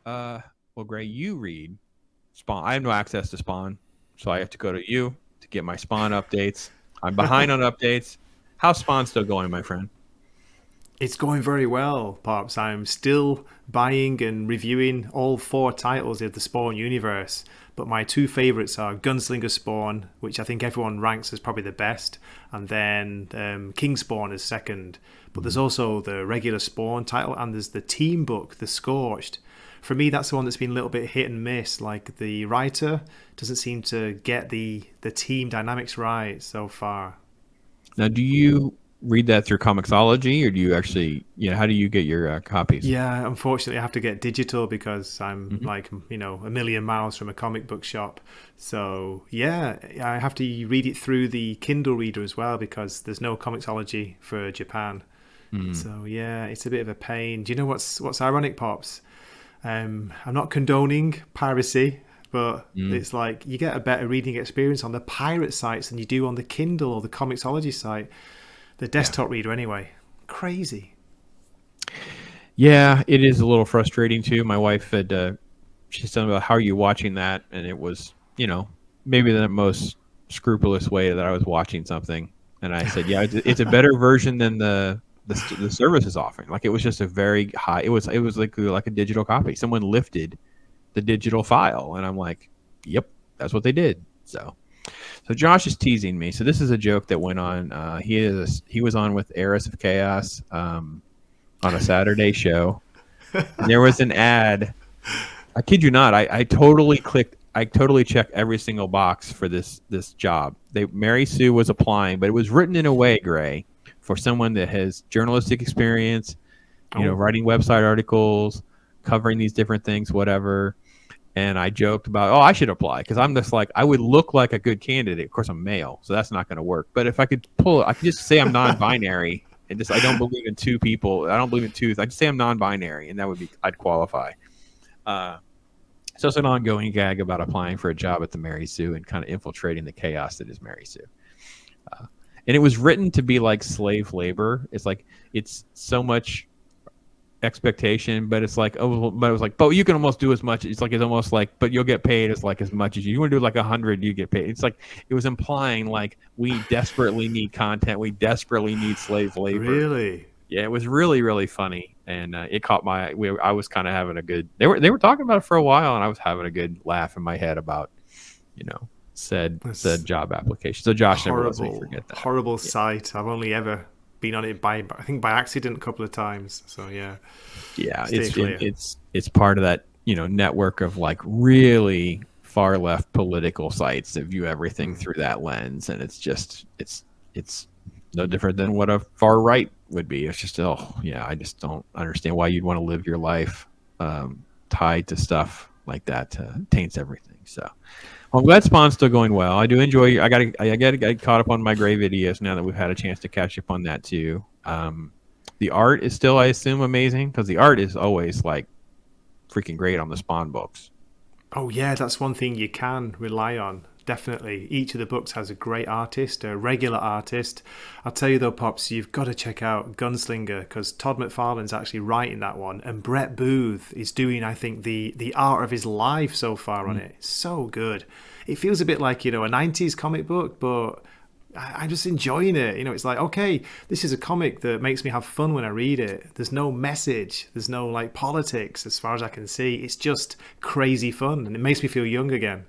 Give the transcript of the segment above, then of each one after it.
Uh, well, Gray, you read Spawn. I have no access to Spawn, so I have to go to you to get my Spawn updates. I'm behind on updates. How's Spawn still going, my friend? It's going very well, Pops. I'm still buying and reviewing all four titles of the Spawn universe, but my two favourites are Gunslinger Spawn, which I think everyone ranks as probably the best, and then King Spawn is second. But there's also the regular Spawn title, and there's the team book, The Scorched. For me, that's the one that's been a little bit hit and miss. Like the writer doesn't seem to get the team dynamics right so far. Now, do you read that through Comixology, or do you actually, how do you get your copies? Yeah, unfortunately, I have to get digital because I'm Hmm. like, a million miles from a comic book shop. So, yeah, I have to read it through the Kindle reader as well because there's no Comixology for Japan. Mm. So, yeah, it's a bit of a pain. Do you know what's ironic, Pops? I'm not condoning piracy, but Mm. it's like you get a better reading experience on the pirate sites than you do on the Kindle or the Comixology site, the Yeah. desktop reader anyway. Crazy. Yeah, it is a little frustrating too. My wife had, she's telling me about how are you watching that, and it was, maybe the most scrupulous way that I was watching something, and I said, yeah, it's a better version than the service is offering. Like it was just a very high. It was like a digital copy. Someone lifted the digital file, and I'm like, yep, that's what they did. So Josh is teasing me. So this is a joke that went on. He was on with Heiress of Chaos on a Saturday show. And there was an ad. I kid you not. I totally clicked. I totally checked every single box for this job. Mary Sue was applying, but it was written in a way, Gray, for someone that has journalistic experience, Oh, writing website articles, covering these different things, whatever. And I joked about, oh, I should apply because I'm just like, I would look like a good candidate. Of course, I'm male, so that's not going to work. But if I could I could just say I'm non-binary and just I don't believe in two people. I don't believe in two. I just say I'm non-binary, and I'd qualify. Uh, so it's an ongoing gag about applying for a job at the Mary Sue and kind of infiltrating the chaos that is Mary Sue. And it was written to be like slave labor. It's like it's so much expectation, but it's like, oh, but it was like, but you can almost do as much. It's almost like, but you'll get paid as much as you want to do like 100, you get paid. It's like it was implying like we desperately need content, we desperately need slave labor. really? Yeah, it was really really funny, and it caught my. I was kind of having a good. They were talking about it for a while, and I was having a good laugh in my head about, you know, said That's job application. So Josh never lets me horrible, forget that. horrible Yeah. site. I've only ever been on it I think by accident a couple of times. So yeah, Yeah, stay clear. it's part of that network of like really far left political sites that view everything Mm. through that lens, and it's no different than what a far right would be. It's just, oh yeah, I just don't understand why you'd want to live your life tied to stuff like that. Taints everything. So well, I'm glad Spawn's still going well. I do enjoy. I got to get caught up on my Gray videos now that we've had a chance to catch up on that too. The art is still, I assume, amazing because the art is always like freaking great on the Spawn books. Oh yeah, that's one thing you can rely on. Definitely. Each of the books has a great artist, a regular artist. I'll tell you though, Pops, you've got to check out Gunslinger because Todd McFarlane's actually writing that one, and Brett Booth is doing, I think, the art of his life so far on Mm. it. It's so good. It feels a bit like, a 90s comic book, but I'm just enjoying it. It's like, okay, this is a comic that makes me have fun when I read it. There's no message, there's no like politics as far as I can see. It's just crazy fun, and it makes me feel young again.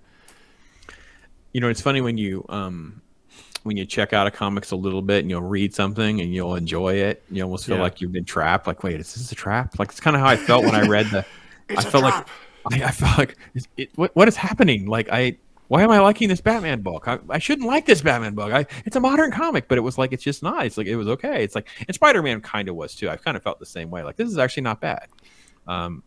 It's funny when you check out a comics a little bit and you'll read something and you'll enjoy it. You almost feel Yeah. like you've been trapped. Like, wait, is this a trap? Like, it's kind of how I felt when I read the. I It's a felt like trap. I felt like what is happening? Like why am I liking this Batman book? I shouldn't like this Batman book. It's a modern comic, but it was like it's just not. It's like it was okay. It's like and Spider Man kind of was too. I kind of felt the same way. Like this is actually not bad. Um,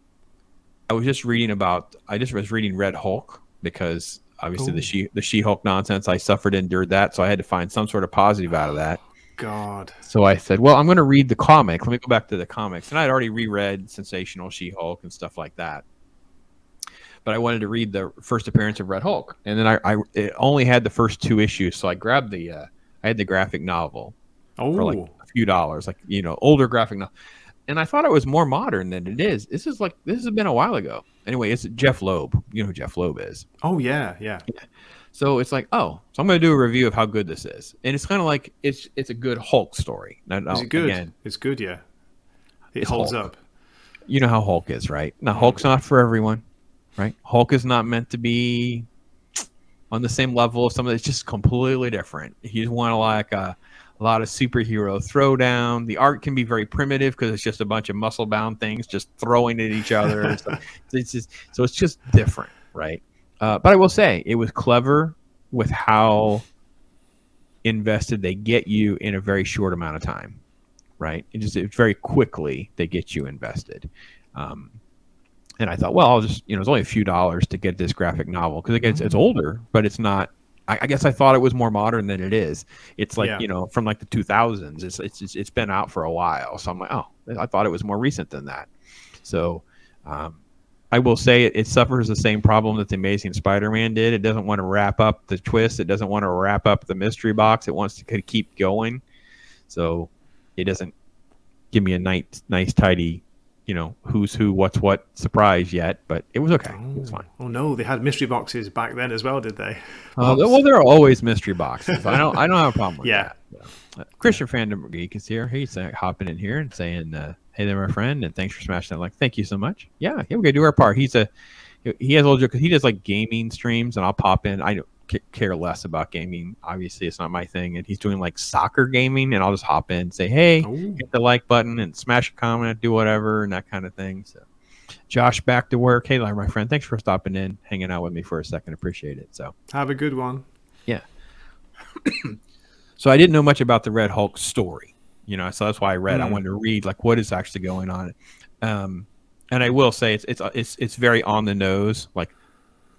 I just was reading Red Hulk because obviously Oh, the She Hulk nonsense I suffered endured that, so I had to find some sort of positive out of that. God. So I said, well, I'm going to read the comic. Let me go back to the comics, and I'd already reread Sensational She Hulk and stuff like that. But I wanted to read the first appearance of Red Hulk, and then I it only had the first two issues, so I grabbed I had the graphic novel for like Oh, a few dollars, like older graphic novel. and I thought it was more modern than it is. This has been a while ago. Anyway, it's Jeff Loeb. You know who Jeff Loeb is. Oh yeah, yeah. So it's like, so I'm going to do a review of how good this is, and it's kind of like it's a good Hulk story. Now, Is it good? Again, it's good, yeah. It it's holds Hulk. up. You know how Hulk is, right? Now, Hulk's not for everyone, right? Hulk is not meant to be on the same level of something that's just completely different. He's one of like a lot of superhero throwdown. The art can be very primitive because it's just a bunch of muscle bound things just throwing at each other. So it's just different, right? But I will say it was clever with how invested they get you in a very short amount of time, right? It's very quickly they get you invested. And I thought, well, I'll just, it's only a few dollars to get this graphic novel because it's older, but it's not. I guess I thought it was more modern than it is. It's like from like the 2000s. It's been out for a while, so I'm like, I thought it was more recent than that. So I will say it suffers the same problem that the Amazing Spider-Man did. It doesn't want to wrap up the twist. It doesn't want to wrap up the mystery box. It wants to keep going. So it doesn't give me a nice tidy, who's who, what's what surprise yet. But it was okay. It was fine. Oh no, they had mystery boxes back then as well, did they? Well, there are always mystery boxes. I don't have a problem with that. Christian Fandom Geek is here. He's hopping in here and saying, "Hey there, my friend, and thanks for smashing that like." Thank you so much. Yeah, we're gonna do our part. He has a little joke because he does like gaming streams, and I'll pop in. I don't care less about gaming. Obviously, it's not my thing. And he's doing like soccer gaming, and I'll just hop in and say, "Hey, hit the like button and smash a comment, do whatever, and that kind of thing." So, Josh, back to work. Hey, my friend, thanks for stopping in, hanging out with me for a second. Appreciate it. So, have a good one. Yeah. So I didn't know much about the Red Hulk story, so that's why I read. I wanted to read like what is actually going on, and I will say it's very on the nose. Like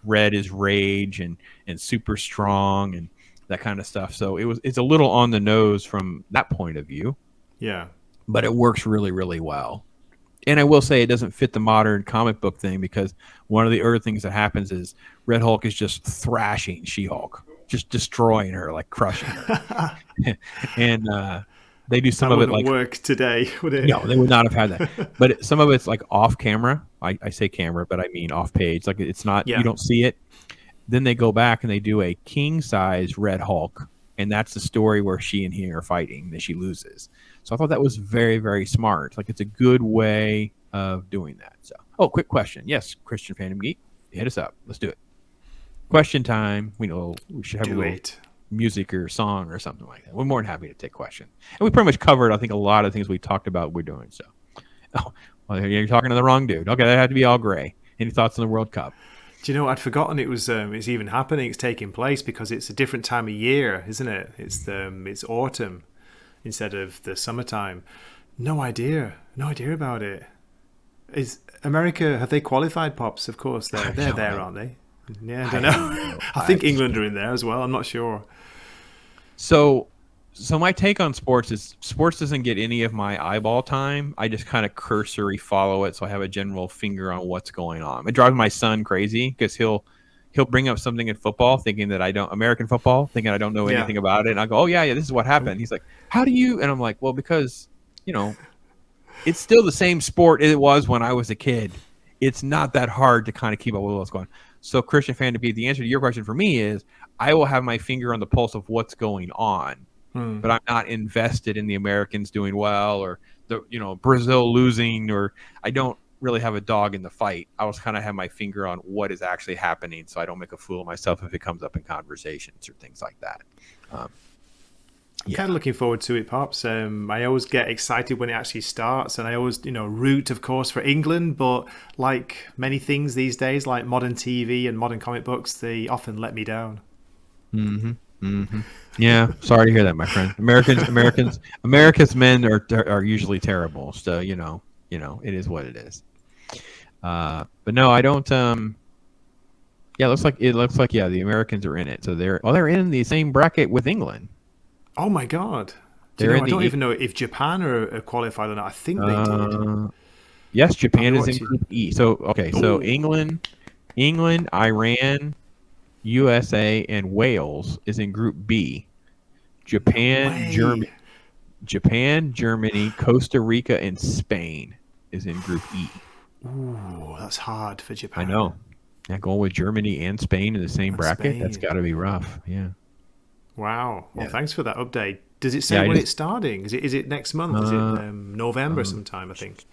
Red is rage and super strong and that kind of stuff. So it's a little on the nose from that point of view. Yeah, but it works really, really well. And I will say it doesn't fit the modern comic book thing because one of the other things that happens is Red Hulk is just thrashing She-Hulk. Just destroying her, like crushing her, and they do some of it like work today, would it? No, they would not have had that. But some of it's like off camera. I say camera, but I mean off page. Like it's not you don't see it. Then they go back and they do a king size Red Hulk, and that's the story where she and he are fighting. That she loses. So I thought that was very, very smart. Like it's a good way of doing that. So quick question. Yes, Christian Phantom Geek, hit us up. Let's do it. Question time. We should have a little music or song or something like that. We're more than happy to take questions. And we pretty much covered, I think, a lot of things we talked about we're doing. So, you're talking to the wrong dude. Okay, that had to be all gray. Any thoughts on the World Cup? Do you know, I'd forgotten it was it's even happening. It's taking place because it's a different time of year, isn't it? It's autumn instead of the summertime. No idea about it. Is America, have they qualified, Pops? Of course, they're there, aren't they? Yeah, I don't know. I think England are in there as well. I'm not sure. So my take on sports is sports doesn't get any of my eyeball time. I just kind of cursory follow it, so I have a general finger on what's going on. It drives my son crazy because he'll bring up something in football, thinking that American football, thinking I don't know anything about it. And I go, oh yeah, this is what happened. He's like, how do you? And I'm like, well, because it's still the same sport it was when I was a kid. It's not that hard to kind of keep up with what's going on. So, Christian Fan, the answer to your question for me is I will have my finger on the pulse of what's going on, but I'm not invested in the Americans doing well or Brazil losing, or I don't really have a dog in the fight. I just kind of have my finger on what is actually happening, so I don't make a fool of myself if it comes up in conversations or things like that. I'm kind of looking forward to it, Pops. I always get excited when it actually starts, and I always, root, of course, for England. But like many things these days, like modern TV and modern comic books, they often let me down. Yeah, sorry to hear that, my friend. America's men are usually terrible. So it is what it is. But no, I don't. Yeah, it looks like the Americans are in it. So they're in the same bracket with England. Oh my God! I don't even know if Japan are qualified or not. I think they did. Yes, Japan is in Group E. So so England, Iran, USA, and Wales is in Group B. Japan, Germany. Japan, Germany, Costa Rica, and Spain is in Group E. Ooh, that's hard for I Japan. know. Yeah, going with Germany and Spain in the same And bracket, that's Spain. got to be rough. Yeah. Wow. Well, Yeah. thanks for that update. Does it say Yeah. when it's starting? Is it next month? Is it November Um, sometime? I think.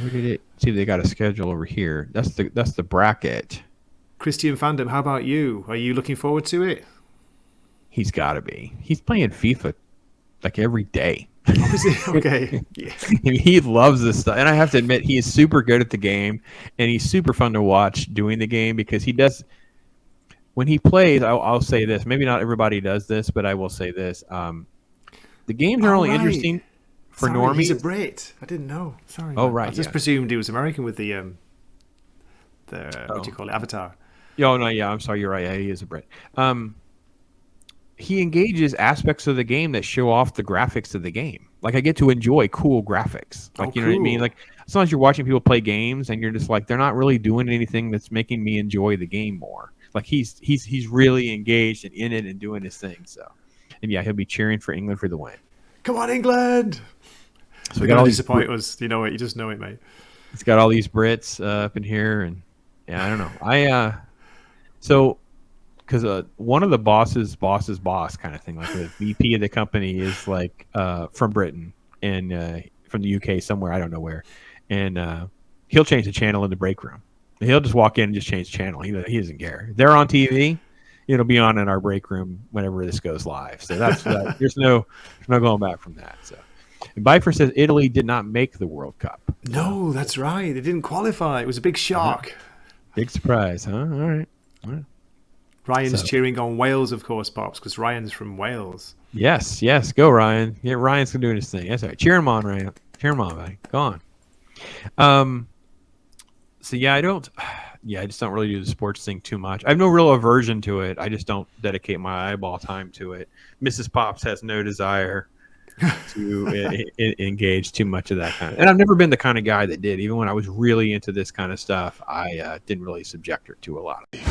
where did it? See, they got a schedule over here. That's the bracket. Christian Fandom, how about you? Are you looking forward to it? He's got to be. He's playing FIFA like every day. Oh, is it? Okay. Yeah. He loves this stuff, and I have to admit, he is super good at the game, and he's super fun to watch doing the game because he does. When he plays, I'll say this. Maybe not everybody does this, but I will say this. The games are Oh, only right. interesting for Sorry, normies. he's a Brit. I didn't know. Sorry. Oh, Man. right, I just yeah. presumed he was American with the what do you call it, Avatar. Oh no, yeah, I'm sorry, you're right. Yeah, he is a Brit. He engages aspects of the game that show off the graphics of the game. Like I get to enjoy cool graphics. Like Oh, you know what I mean? cool. Like sometimes you're watching people play games and you're just like they're not really doing anything that's making me enjoy the game more. Like he's really engaged and in it and doing his thing. So, and yeah, he'll be cheering for England for the win. Come on, England! So we They're got all gonna these. disappoint us. You know it. You just know it, mate. He's got all these Brits up in here, and yeah, I don't know. So because one of the boss's boss kind of thing, like the VP of the company is like from Britain and from the UK somewhere, I don't know where, and he'll change the channel in the break room. He'll just walk in and just change the channel. He doesn't care. They're on TV. It'll be on in our break room whenever this goes live. So that's that. There's no going back from that. So, and Bifer says Italy did not make the World Cup. No, that's right. They didn't qualify. It was a big shock. Big surprise, huh? All right. Ryan's So- cheering on Wales, of course, Pops, because Ryan's from Wales. Yes, go Ryan. Yeah, Ryan's gonna do his thing. That's all right. Cheer him on, Ryan. Cheer him on, buddy. Go on. So yeah, I just don't really do the sports thing too much. I have no real aversion to it. I just don't dedicate my eyeball time to it. Mrs. Pops has no desire to engage too much of that kind of. And I've never been the kind of guy that did. Even when I was really into this kind of stuff, I didn't really subject her to a lot of it.